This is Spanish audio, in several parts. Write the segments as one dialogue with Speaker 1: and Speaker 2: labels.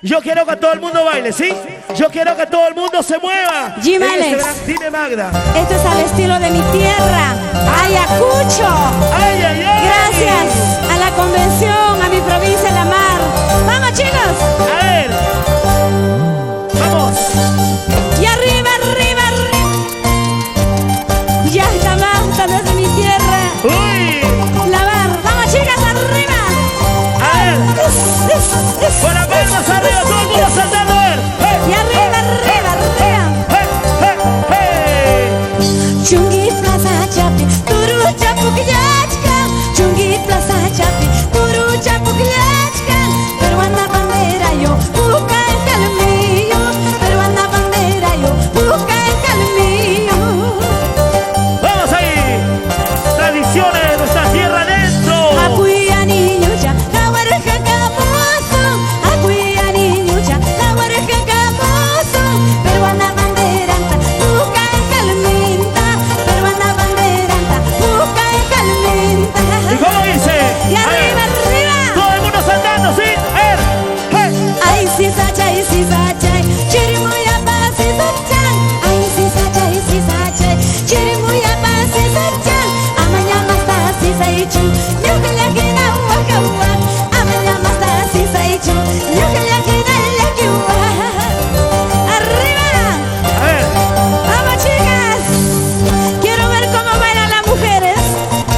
Speaker 1: Yo quiero que todo el mundo baile, ¿sí? Yo quiero que todo el mundo se mueva.
Speaker 2: Jim Alex.
Speaker 1: Dime, Magda.
Speaker 2: Esto es al estilo de mi tierra, Ayacucho.
Speaker 1: ¡Ay, ay, ay!
Speaker 2: Gracias a la convención, a mi provincia La Mar. ¡Vamos, chicos!
Speaker 1: A ver. ¡Vamos!
Speaker 2: Y arriba, arriba, arriba. Ya está Magda desde mi tierra.
Speaker 1: ¡Uy!
Speaker 2: La Mar. ¡Vamos, chicas, arriba!
Speaker 1: A ver. Con las palmas arriba, todo el mundo saltando. A ver. ¡Hey!
Speaker 2: Y arriba, arriba, arriba.
Speaker 1: ¡Hey, hey, hey!
Speaker 2: Chungi Plaza Chapi, Turu Chapukyachka. Chungi Plaza Chapi, Turu Chapukyachka. Peruana bandera yo, busca el calmillo. Peruana bandera yo, busca el calmillo.
Speaker 1: ¡Vamos ahí! Tradiciones de nuestra tierra adentro.
Speaker 2: Acuya niño ya, la huerja camoso. Acuya niño ya, la huerja camoso. Peruana bandera, busca el calminta. Peruana bandera, busca el calminta.
Speaker 1: ¿Y cómo dice?
Speaker 2: Y
Speaker 1: A ver.
Speaker 2: arriba, arriba.
Speaker 1: Todo el mundo saltando, ¿sí? A ver. ¡Hey!
Speaker 2: Ay, si sachay, chirimoya pasi sachan. Ay, si sachay, chirimoya pasi sachan. Amanya masta si saichu, nyukala kina wakawa. Amanya masta si saichu, nyukala kina lakiwa. Arriba,
Speaker 1: A ver.
Speaker 2: vamos chicas. Quiero ver cómo bailan las mujeres,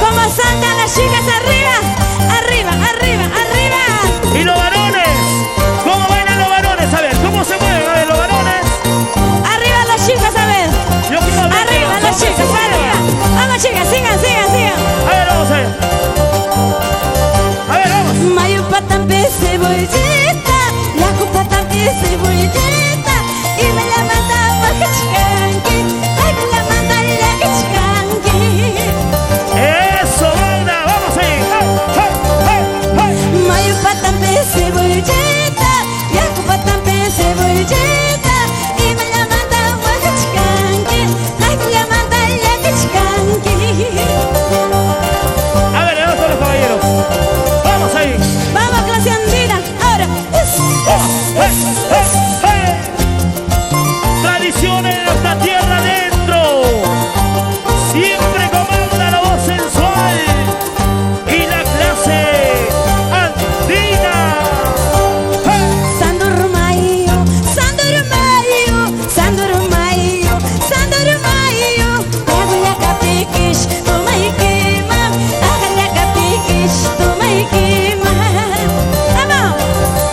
Speaker 2: cómo saltan las chicas arriba, arriba, arriba, arriba.
Speaker 1: ¿Y los varones? ¿Cómo bailan los varones? A ver, ¿cómo se mueven? A ver, los varones.
Speaker 2: Arriba las chicas, a ver.
Speaker 1: Yo quiero ver
Speaker 2: Arriba
Speaker 1: que
Speaker 2: las
Speaker 1: hombres
Speaker 2: chicas,
Speaker 1: se muevan.
Speaker 2: arriba. Vamos chicas, sigan, sigan, sigan.
Speaker 1: A ver, vamos a ver. A ver, vamos.
Speaker 2: Mayo patampe cebolleta, la copa también cebolleta. Y me la manda guacachicanqui, ay me la manda la cachicanqui.
Speaker 1: Eso, banda. Vamos ahí. ¡Hey, hey, hey, hey!
Speaker 2: Mayo patampe cebolleta, la copa también cebolleta. Y me la manda guacachicanqui, ay me la manda la cachicanqui.
Speaker 1: A ver, vamos todos los caballeros. Vamos ahí.
Speaker 2: Vamos, clase andina, ahora.
Speaker 1: ¡Hey, hey, hey! Tradiciones de nuestra tierra adentro. Siempre comanda la voz sensual y la clase andina. ¡Hey!
Speaker 2: Sandurmayo, Sandurmayo, Sandurmayo, Sandurmayo. Hago la capiquish, toma y quema. Hago la capiquish, toma y quema. ¡Vamos!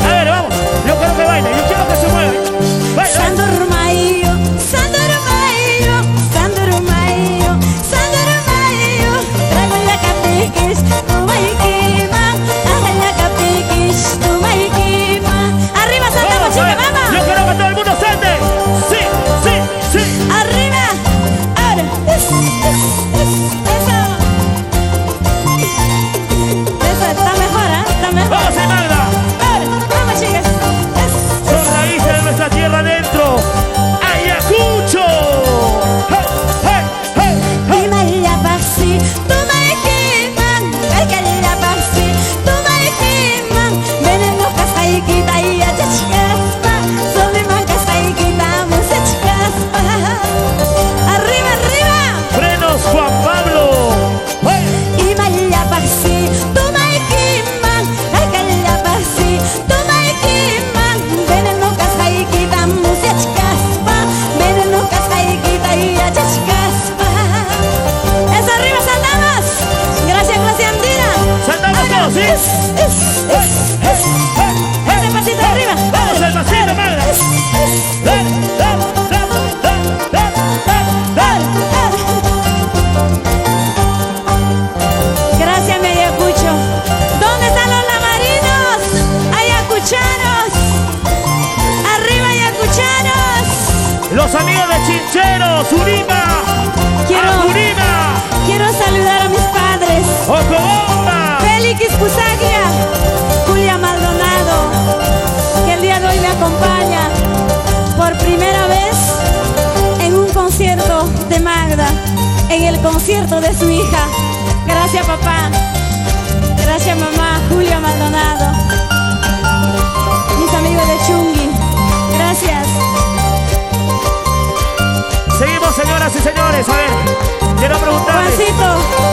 Speaker 1: A ver, vamos. Yo quiero que baile. Yo quiero que se mueva. Baila.
Speaker 2: Sandurmayo, Sandurmayo, Sandurmayo, Sandurmayo. Hago la capiquish, toma y quema. Hago la capiquish, toma y quema. Arriba saltamos,
Speaker 1: Vamos, a ver.
Speaker 2: chicas, vamos.
Speaker 1: Yo quiero que todo el mundo salte. Sí, sí, sí.
Speaker 2: Arriba, ahora, eso, está mejor, ¿eh? Está mejor.
Speaker 1: Vamos ahí, Magda.
Speaker 2: Ahora, vamos chicas,
Speaker 1: Son raíces de nuestra tierra adentro. Ayacucho. ¡Hey, hey, hey, hey!
Speaker 2: y María Pasi, tú me queman, ay que la Pasi, tú me queman, veneno casaiquita y a chachaspa, sobre más casaiquita, musa chaspa. Arriba, arriba.
Speaker 1: Frenos Juan Pablo. ¡Hey!
Speaker 2: Y María Pasi, tú me queman, ay que la Pasi, tú me queman, veneno casaiquita, musa chaspa, veneno casaiquita y a chaspa. Es arriba, saltamos. Gracias, clase andina.
Speaker 1: Saltamos todos, ¿sí?
Speaker 2: Ese pasito arriba.
Speaker 1: Vamos al pasito, Magda. Dale, dale, dale, dale, dale, dale.
Speaker 2: Gracias, mi Ayacucho. ¿Dónde están los lamarinos? Ayacuchanos. Arriba, Ayacuchanos.
Speaker 1: Los amigos de Chincheros, Urima.
Speaker 2: Quiero saludar a mis padres.
Speaker 1: Ocobomba.
Speaker 2: Félix Pusaglia, Julia Maldonado, que el día de hoy me acompaña por primera vez en un concierto de Magda, en el concierto de su hija. Gracias, papá. Gracias, mamá. Julia Maldonado. Mis amigos de Chu.
Speaker 1: señores. A ver, quiero preguntarles.
Speaker 2: Juancito.